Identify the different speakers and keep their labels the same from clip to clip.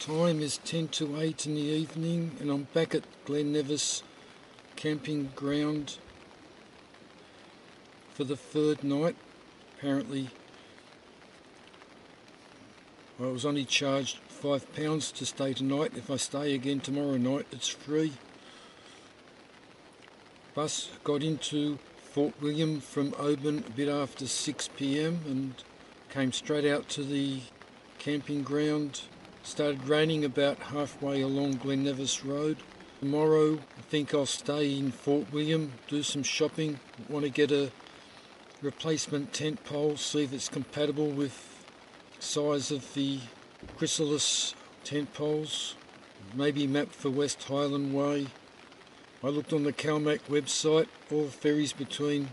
Speaker 1: Time is 10 to 8 in the evening and I'm back at Glen Nevis camping ground for the third night. Apparently I was only charged £5 to stay tonight. If I stay again tomorrow night it's free. Bus got into Fort William from Oban a bit after 6 p.m. and came straight out to the camping ground. Started raining about halfway along Glen Nevis Road. Tomorrow I think I'll stay in Fort William, do some shopping. I want to get a replacement tent pole, see if it's compatible with the size of the chrysalis tent poles. Maybe map for West Highland Way. I looked on the Calmac website. All the ferries between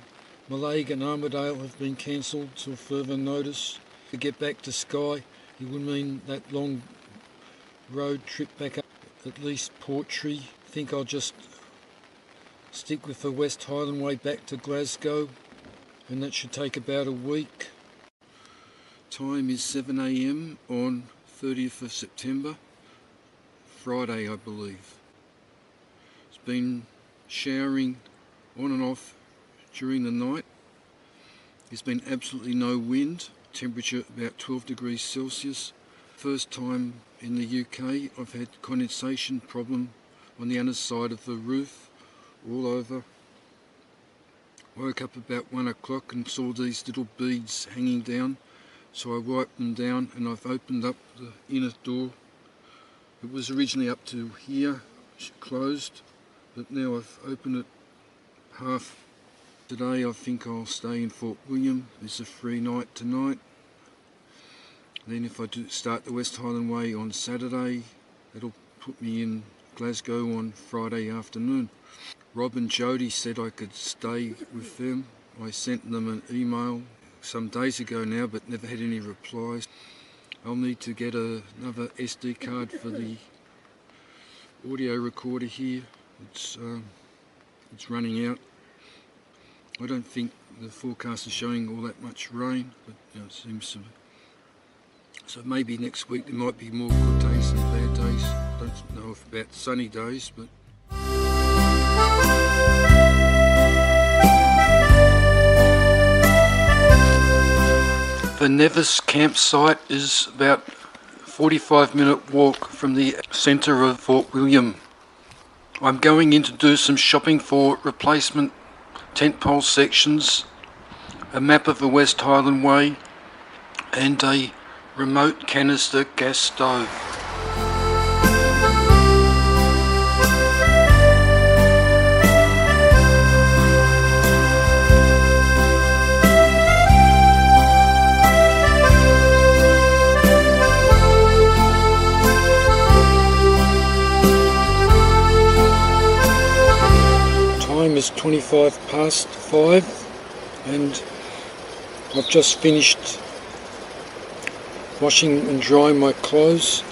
Speaker 1: Mallaig and Armidale have been cancelled till further notice. To get back to Skye, it would mean that long road trip back up at least Portree. I think I'll just stick with the West Highland Way back to Glasgow, and that should take about a week. Time is 7 a.m. on 30th of September, Friday I believe. It's been showering on and off during the night. There's been absolutely no wind, temperature about 12 degrees Celsius. First time in the UK I've had condensation problem on the underside of the roof all over. Woke up about 1 o'clock and saw these little beads hanging down, so I wiped them down and I've opened up the inner door. It was originally up to here, closed, but now I've opened it half. Today I think I'll stay in Fort William. It's a free night tonight. Then if I do start the West Highland Way on Saturday, that'll put me in Glasgow on Friday afternoon. Rob and Jody said I could stay with them. I sent them an email some days ago now, but never had any replies. I'll need to get another SD card for the audio recorder here. It's running out. I don't think the forecast is showing all that much rain, but it seems to be. So maybe next week there might be more good days than bad days. I don't know if about sunny days, but the Nevis campsite is about a 45-minute walk from the centre of Fort William. I'm going in to do some shopping for replacement tent pole sections, a map of the West Highland Way and a remote canister gas stove. Time is 25 past 5 and I've just finished washing and drying my clothes.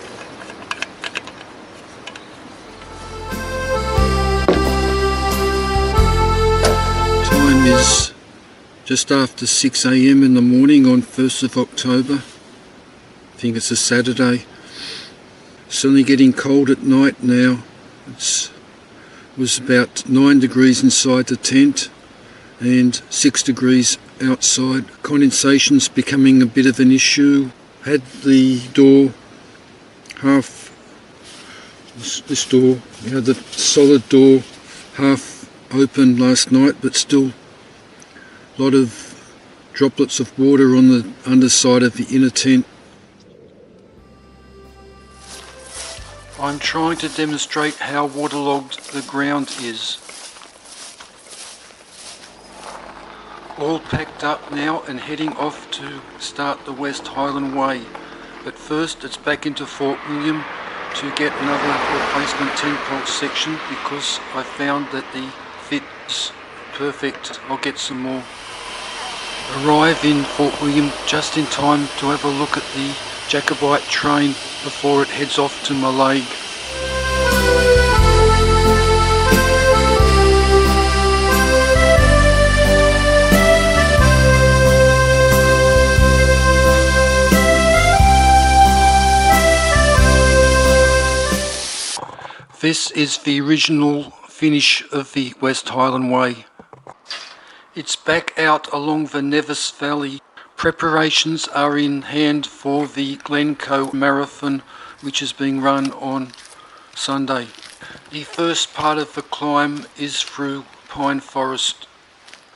Speaker 1: Time is just after 6 a.m. in the morning on 1st of October. I think it's a Saturday. It's only getting cold at night now. It was about 9 degrees inside the tent and 6 degrees outside. Condensation's becoming a bit of an issue. Had the door this door, the solid door half open last night, but still a lot of droplets of water on the underside of the inner tent. I'm trying to demonstrate how waterlogged the ground is. All packed up now and heading off to start the West Highland Way. But first it's back into Fort William to get another replacement tent pole section because I found that the fit is perfect. I'll get some more. Arrive in Fort William just in time to have a look at the Jacobite train before it heads off to Mallaig. This is the original finish of the West Highland Way. It's back out along the Nevis Valley. Preparations are in hand for the Glencoe Marathon, which is being run on Sunday. The first part of the climb is through pine forest.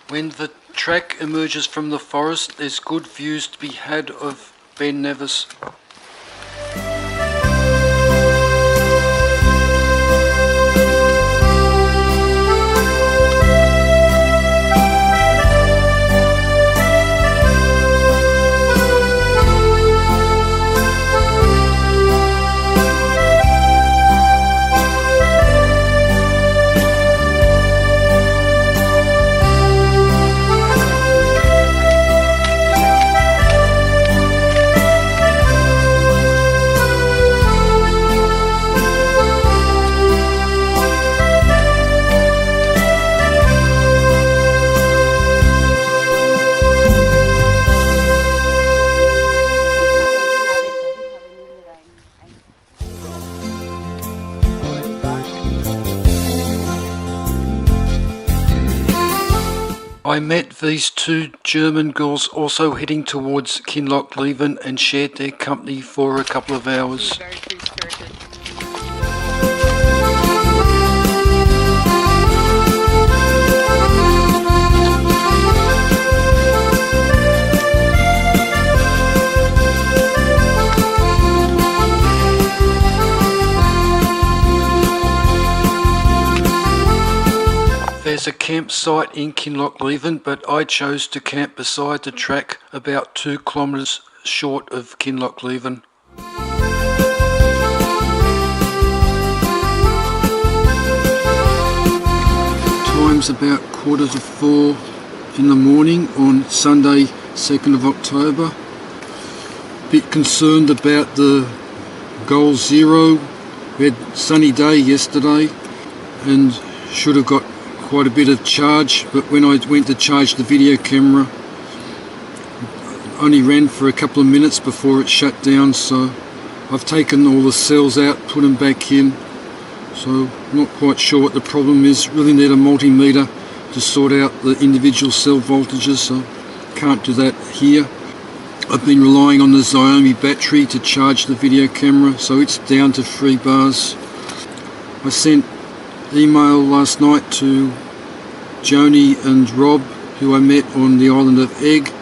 Speaker 1: When the track emerges from the forest, there's good views to be had of Ben Nevis. I met these two German girls also heading towards Kinlochleven and shared their company for a couple of hours.
Speaker 2: Very free-spirited.
Speaker 1: There's a campsite in Kinlochleven, but I chose to camp beside the track about 2 kilometres short of Kinlochleven. Time's about 3:45 in the morning on Sunday 2nd of October. Bit concerned about the goal zero. We had a sunny day yesterday and should have got quite a bit of charge, but when I went to charge the video camera, only ran for a couple of minutes before it shut down, so I've taken all the cells out, put them back in, so I'm not quite sure what the problem is. Really need a multimeter to sort out the individual cell voltages, so can't do that here. I've been relying on the Xiaomi battery to charge the video camera, so it's down to 3 bars. I sent email last night to Joni and Rob, who I met on the island of Egg.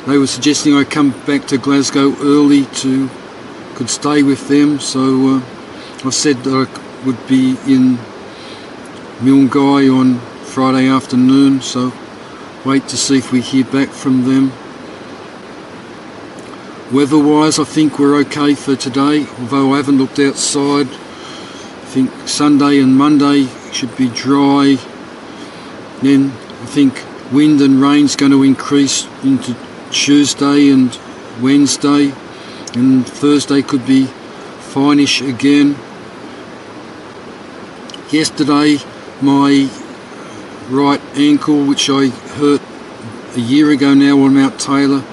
Speaker 1: They were suggesting I come back to Glasgow early to could stay with them, so I said that I would be in Milngui on Friday afternoon, so wait to see if we hear back from them. Weather-wise, I think we're okay for today, although I haven't looked outside. I think Sunday and Monday should be dry. Then I think wind and rain's going to increase into Tuesday and Wednesday, and Thursday could be fine-ish again. Yesterday my right ankle, which I hurt a year ago now on Mount Taylor,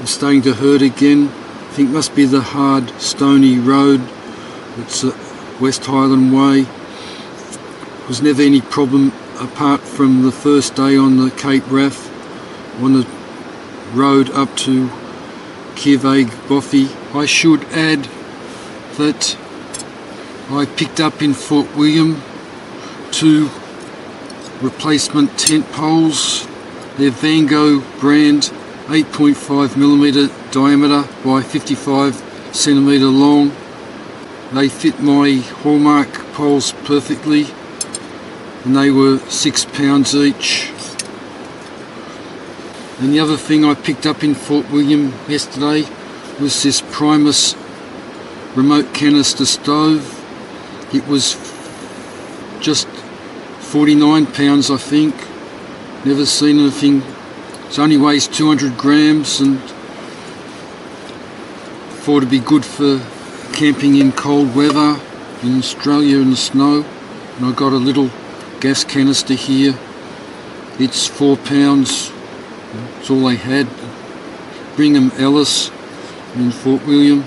Speaker 1: is starting to hurt again. I think it must be the hard stony road. It's West Highland Way. There was never any problem apart from the first day on the Cape Wrath on the road up to Kirvaig Boffey. I should add that I picked up in Fort William 2 replacement tent poles. They're Vango brand, 8.5mm diameter by 55cm long. They fit my Hallmark poles perfectly, and they were £6 each. And the other thing I picked up in Fort William yesterday was this Primus remote canister stove. It was just £49, I think. Never seen anything. It only weighs 200 grams and thought it'd be good for camping in cold weather in Australia in the snow. And I got a little gas canister here. It's £4. That's all they had. Brigham Ellis in Fort William.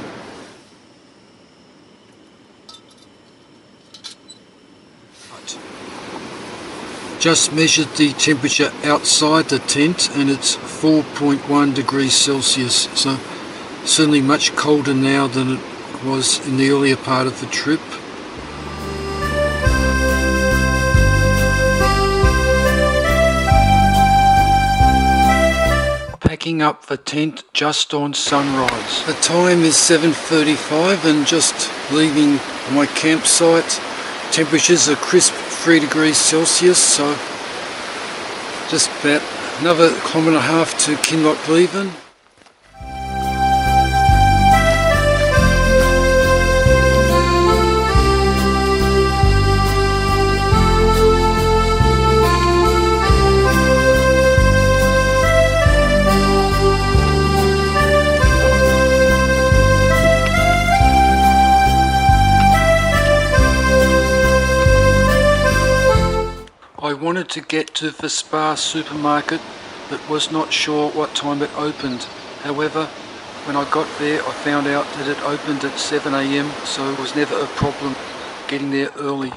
Speaker 1: just measured the temperature outside the tent and it's 4.1 degrees Celsius, so certainly much colder now than it was in the earlier part of the trip. Packing up the tent just on sunrise. The time is 7:35 and just leaving my campsite. Temperatures are crisp 3 degrees Celsius, so just about another kilometre and a half to Kinlochleven. I wanted to get to the Spa supermarket but was not sure what time it opened. However, when I got there I found out that it opened at 7 AM, so it was never a problem getting there early.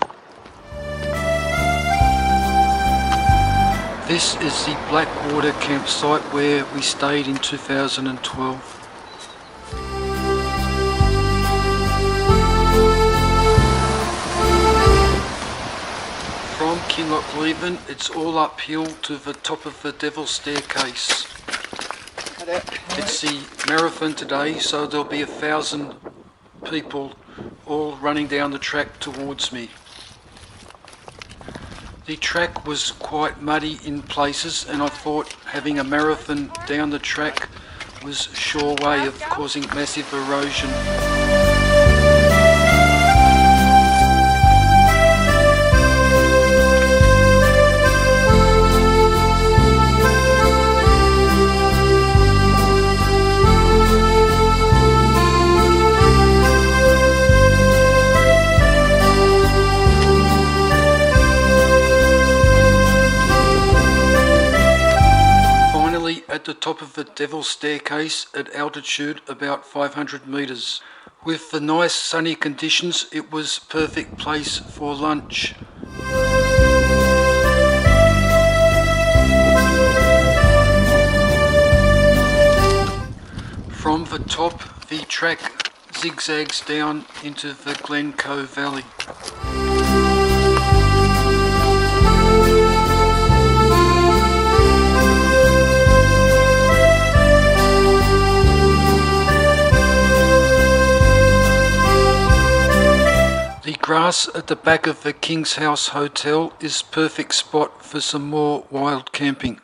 Speaker 1: This is the Blackwater campsite where we stayed in 2012. From Kinlochleven, it's all uphill to the top of the Devil's Staircase. It's the marathon today, so there'll be 1,000 people all running down the track towards me. The track was quite muddy in places, and I thought having a marathon down the track was a sure way of causing massive erosion. At the top of the Devil's Staircase at altitude about 500 metres. With the nice sunny conditions, it was perfect place for lunch. From the top, the track zigzags down into the Glencoe Valley. The grass at the back of the King's House Hotel is perfect spot for some more wild camping.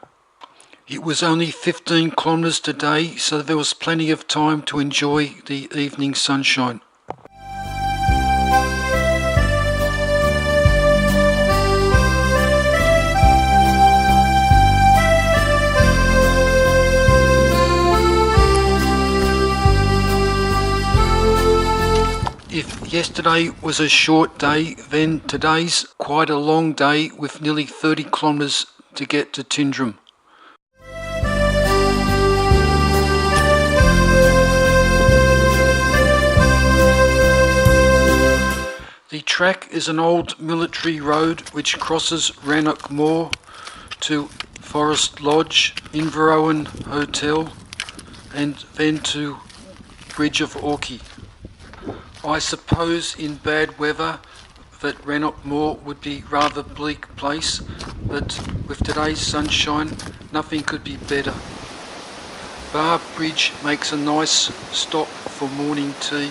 Speaker 1: It was only 15 kilometres today, so there was plenty of time to enjoy the evening sunshine. If yesterday was a short day, then today's quite a long day with nearly 30 kilometres to get to Tindrum. The track is an old military road which crosses Rannoch Moor to Forest Lodge, Inverowan Hotel and then to Bridge of Orkney. I suppose in bad weather that Rannoch Moor would be rather bleak place, but with today's sunshine nothing could be better. Bar Bridge makes a nice stop for morning tea.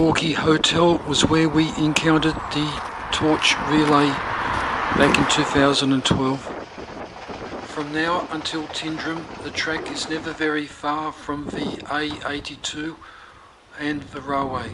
Speaker 1: Torquay Hotel was where we encountered the torch relay back in 2012. From now until Tindrum, the track is never very far from the A82 and the railway.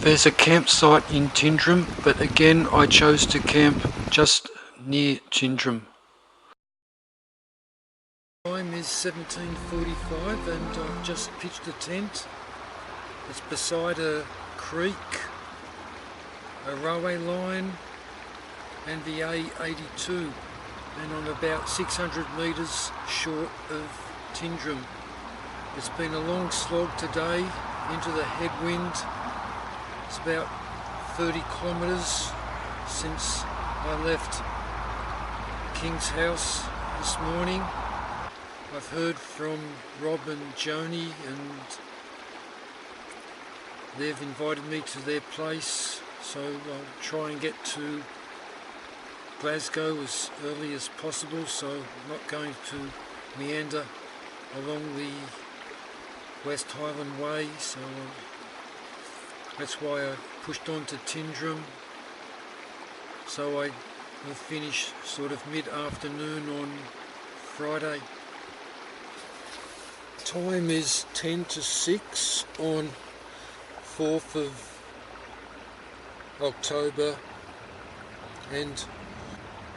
Speaker 1: There's a campsite in Tindrum, but again I chose to camp just near Tindrum. Time is 17:45 and I've just pitched a tent. It's beside a creek, a railway line and the A82, and I'm about 600 metres short of Tindrum. It's been a long slog today into the headwind. It's about 30 kilometres since I left King's House this morning. I've heard from Rob and Joni and they've invited me to their place, so I'll try and get to Glasgow as early as possible, so I'm not going to meander along the West Highland Way, so that's why I pushed on to Tindrum, so I will finish sort of mid-afternoon on Friday. Time is 10 to 6 on 4th of October, and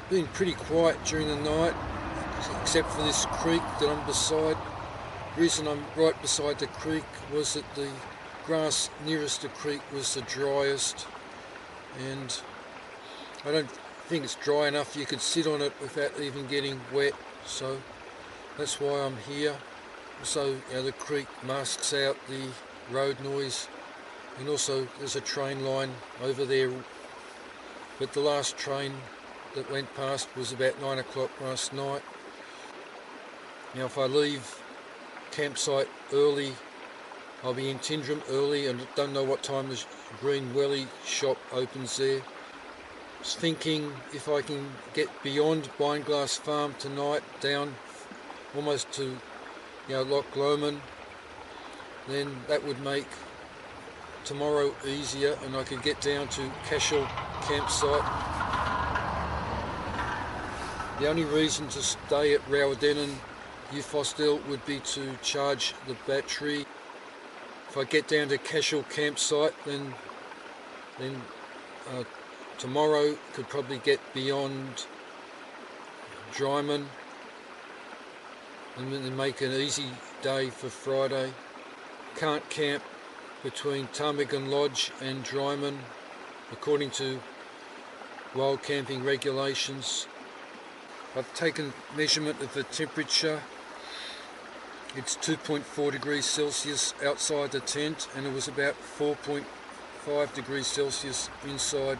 Speaker 1: been pretty quiet during the night except for this creek that I'm beside. The reason I'm right beside the creek was that the grass nearest the creek was the driest, and I don't think it's dry enough you could sit on it without even getting wet, so that's why I'm here. So the creek masks out the road noise, and also there's a train line over there, but the last train that went past was about 9 o'clock last night. Now if I leave campsite early, I'll be in Tindrum early, and don't know what time the Green Welly shop opens there. I was thinking if I can get beyond Bineglass Farm tonight, down almost to Loch Lomond, then that would make tomorrow easier and I could get down to Cashel campsite. The only reason to stay at Rowadennan Eufostel would be to charge the battery. If I get down to Cashel campsite, then tomorrow could probably get beyond Dryman and then make an easy day for Friday. Can't camp between Ptarmigan Lodge and Dryman according to wild camping regulations. I've taken measurement of the temperature. It's 2.4 degrees Celsius outside the tent, and it was about 4.5 degrees Celsius inside.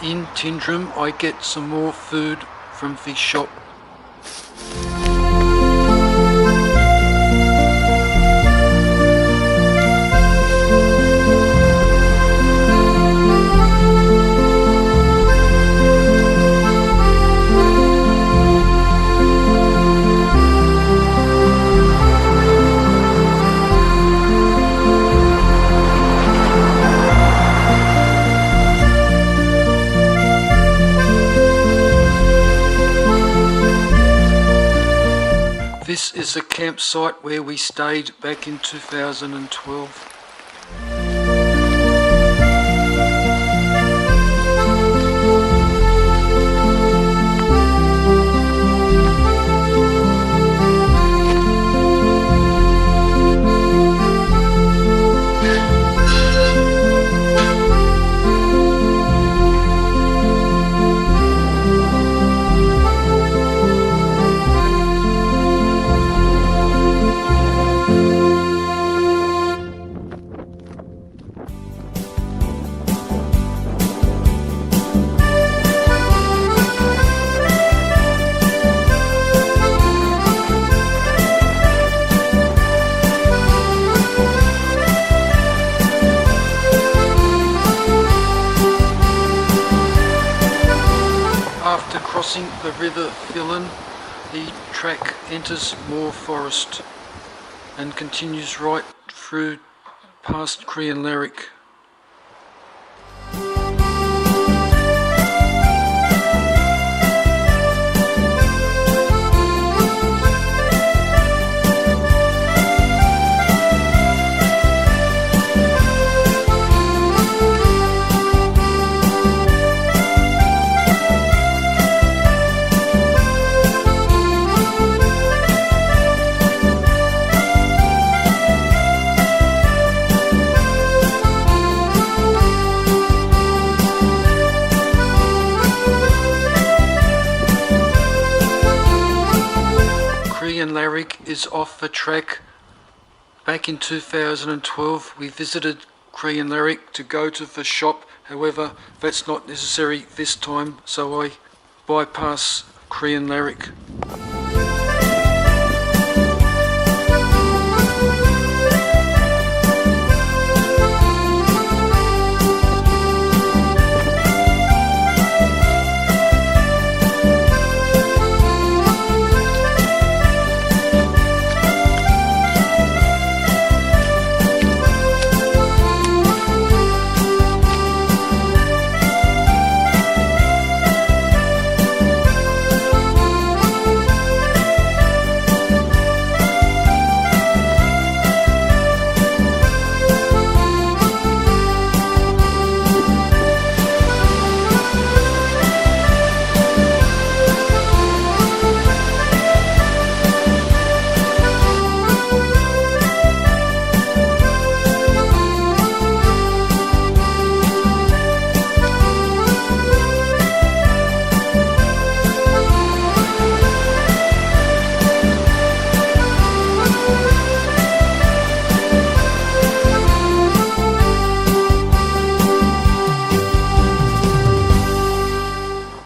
Speaker 1: In Tindrum, I get some more food from the shop. This is a campsite where we stayed back in 2012. crossing the river Fillen, the track enters Moor Forest and continues right through past Crianlarich. Crianlarich is off the track. Back in 2012 we visited Crianlarich to go to the shop, however that's not necessary this time, so I bypass Crianlarich.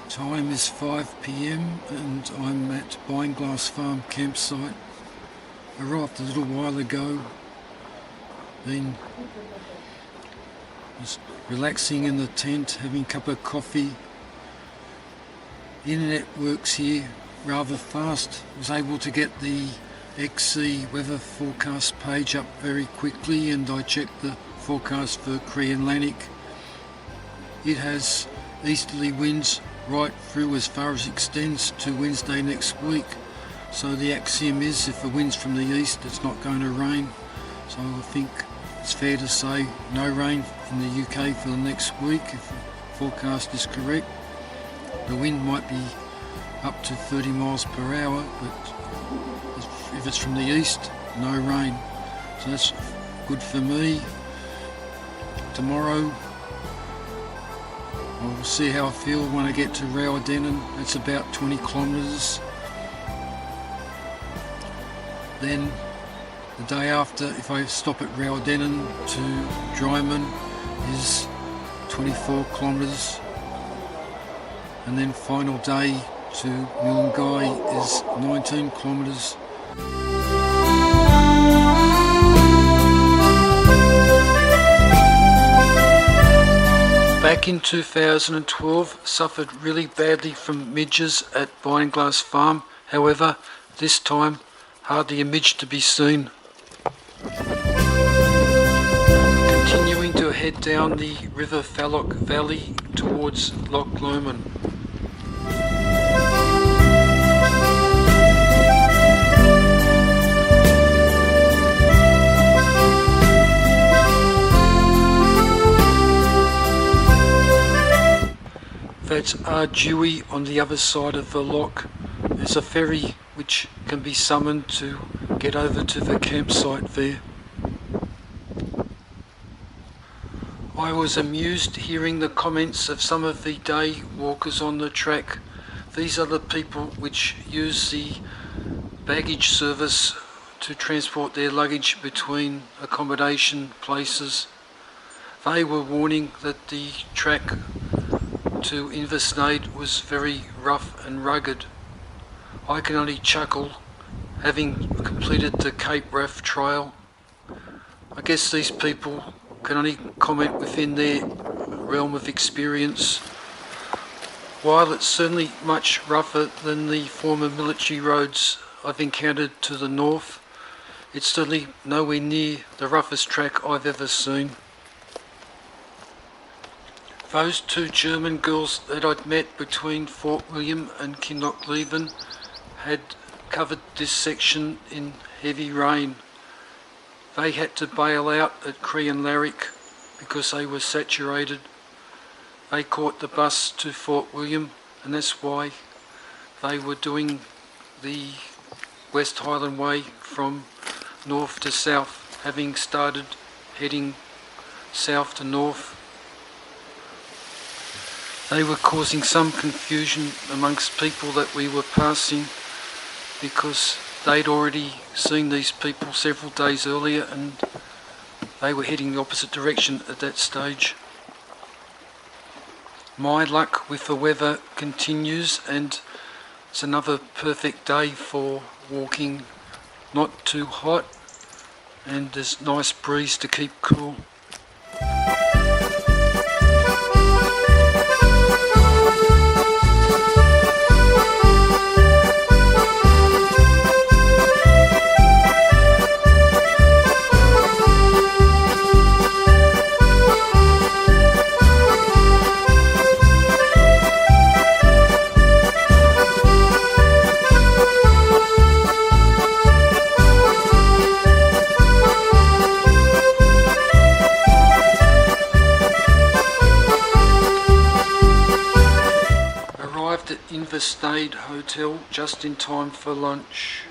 Speaker 1: Time is 5 p.m. and I'm at Bineglass Farm campsite. Arrived a little while ago, been just relaxing in the tent, having a cup of coffee. The internet works here rather fast. Was able to get the XC weather forecast page up very quickly, and I checked the forecast for Crianlarich. It has easterly winds right through as far as it extends to Wednesday next week. So the axiom is if the wind's from the east, it's not going to rain. So I think it's fair to say no rain in the UK for the next week if the forecast is correct. The wind might be up to 30 miles per hour, but if it's from the east, no rain. So that's good for me. Tomorrow I'll see how I feel when I get to Rowdenan. It's about 20 kilometres. Then the day after, if I stop at Rowdenan to Dryman, is 24 kilometres. And then final day to Milngai is 19 kilometres. Back in 2012, suffered really badly from midges at Bineglass Farm. However, this time, hardly a midge to be seen. Continuing to head down the River Fallock Valley towards Loch Lomond. That's Ardewey on the other side of the loch. There's a ferry which can be summoned to get over to the campsite there. I was amused hearing the comments of some of the day walkers on the track. These are the people which use the baggage service to transport their luggage between accommodation places. They were warning that the track to Inversnaid was very rough and rugged. I can only chuckle, having completed the Cape Wrath Trail. I guess these people can only comment within their realm of experience. While it's certainly much rougher than the former military roads I've encountered to the north, it's certainly nowhere near the roughest track I've ever seen. Those two German girls that I'd met between Fort William and Kinlochleven had covered this section in heavy rain. They had to bail out at Crean-Larrick because they were saturated. They caught the bus to Fort William, and that's why they were doing the West Highland Way from north to south, having started heading south to north. They were causing some confusion amongst people that we were passing because they'd already seen these people several days earlier and they were heading the opposite direction at that stage. My luck with the weather continues, and it's another perfect day for walking. Not too hot, and there's nice breeze to keep cool. Stayed hotel just in time for lunch.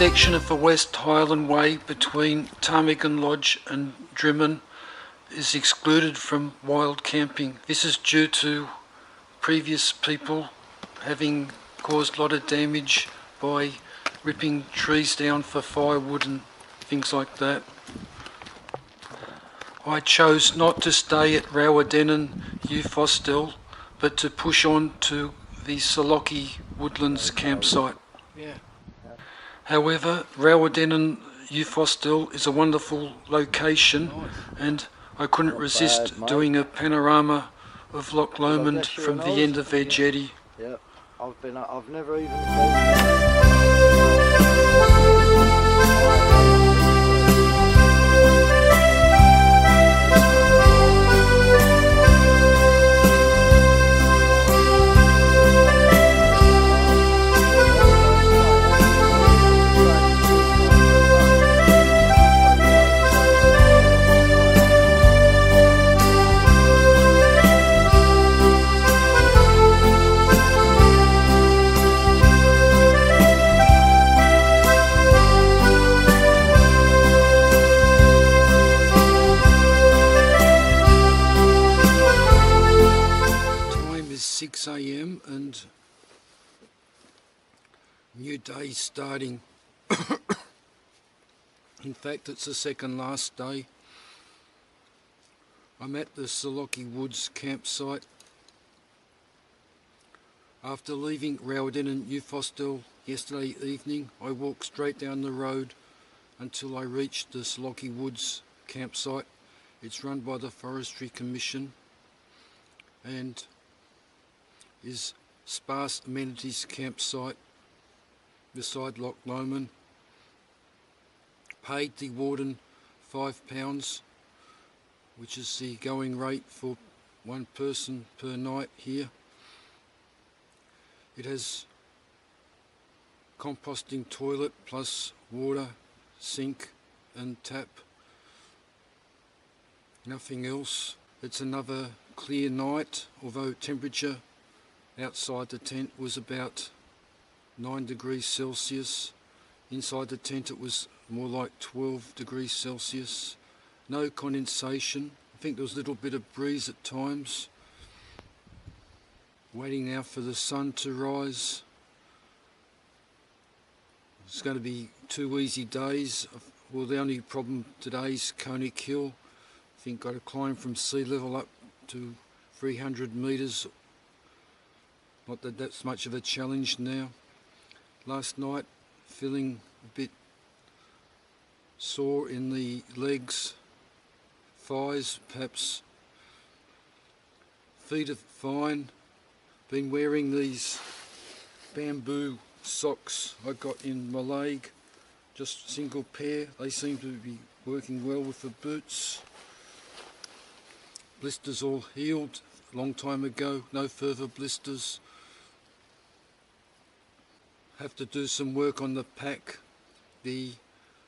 Speaker 1: section of the West Highland Way between Ptarmigan Lodge and Drimmen is excluded from wild camping. This is due to previous people having caused a lot of damage by ripping trees down for firewood and things like that. I chose not to stay at Rowadennan Youth Hostel, but to push on to the Saloki Woodlands campsite. However, Rowadennan Youth Hostel is a wonderful location, and I couldn't resist doing a panorama of Loch Lomond from the end of their jetty.
Speaker 2: Yeah, I've never even been.
Speaker 1: Time is 6 a.m. and new day starting. In fact, it's the second last day. I'm at the Saloki Woods campsite. After leaving Rowadennan Youth Hostel yesterday evening, I walked straight down the road until I reached the Saloki Woods campsite. It's run by the Forestry Commission and is sparse amenities campsite beside Loch Lomond. Paid the warden £5, which is the going rate for one person per night here. It has composting toilet plus water, sink and tap. Nothing else. It's another clear night, although temperature outside the tent was about 9 degrees Celsius. Inside the tent it was more like 12 degrees Celsius. No condensation. I think there was a little bit of breeze at times. Waiting now for the sun to rise. It's going to be 2 easy days. Well, the only problem today is Coney Hill. I think got to climb from sea level up to 300 metres. Not that that's much of a challenge now. Last night, feeling a bit sore in the legs, thighs perhaps. Feet are fine. Been wearing these bamboo socks I got in my leg, just single pair. They seem to be working well with the boots. Blisters all healed a long time ago, no further blisters. Have to do some work on the pack. The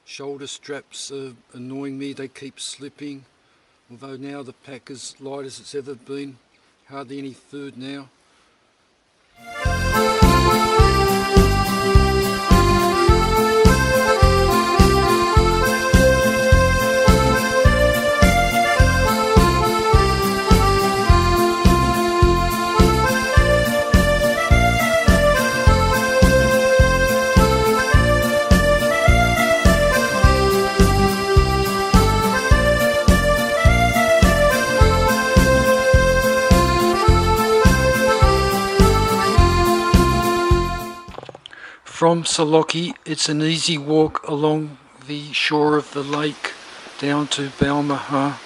Speaker 1: shoulder straps are annoying me, they keep slipping. Although now the pack is light as it's ever been. Hardly any food now. From Saloki, it's an easy walk along the shore of the lake down to Balmaha.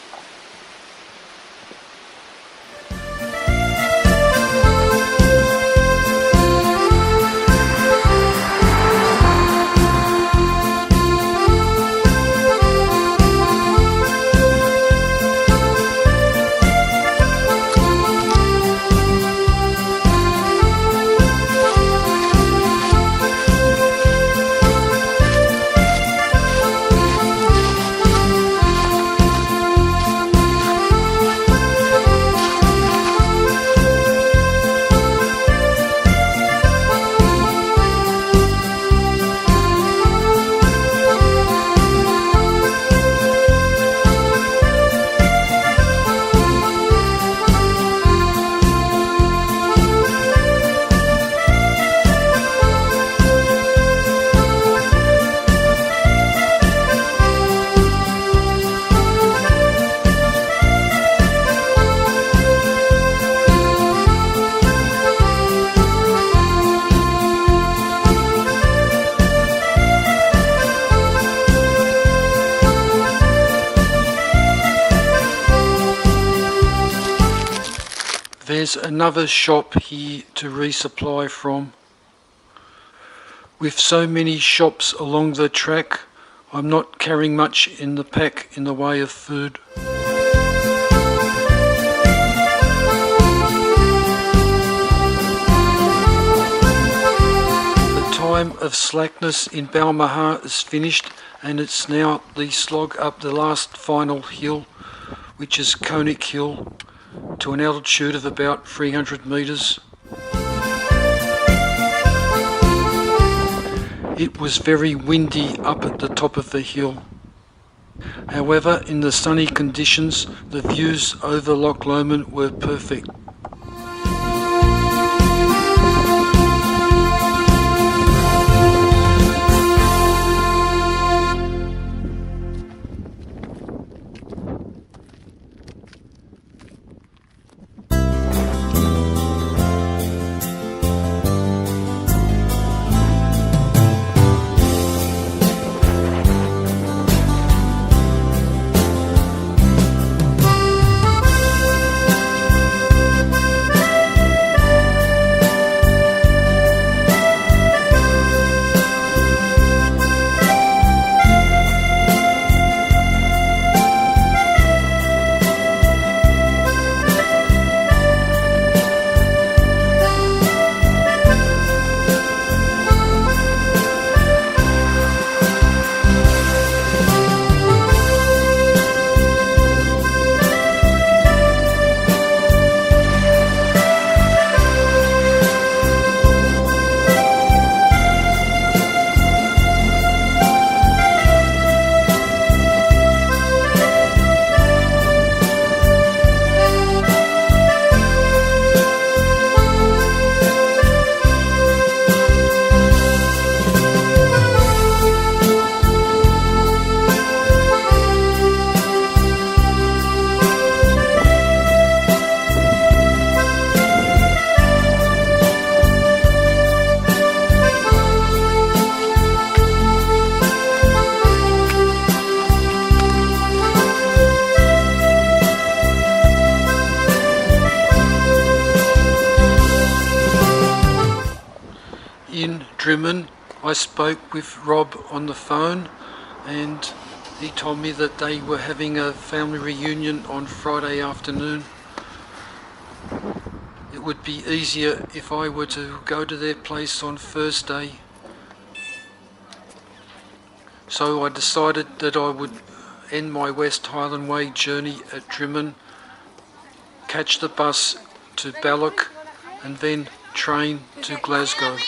Speaker 1: there's another shop here to resupply from. With so many shops along the track, I'm not carrying much in the pack in the way of food. The time of slackness in Balmaha is finished, and it's now the slog up the last final hill, which is Conic Hill, to an altitude of about 300 metres. It was very windy up at the top of the hill. However, in the sunny conditions, the views over Loch Lomond were perfect. In Drimmen, I spoke with Rob on the phone, and he told me that they were having a family reunion on Friday afternoon. It would be easier if I were to go to their place on Thursday. So I decided that I would end my West Highland Way journey at Drimmen, catch the bus to Balloch, and then train to Glasgow.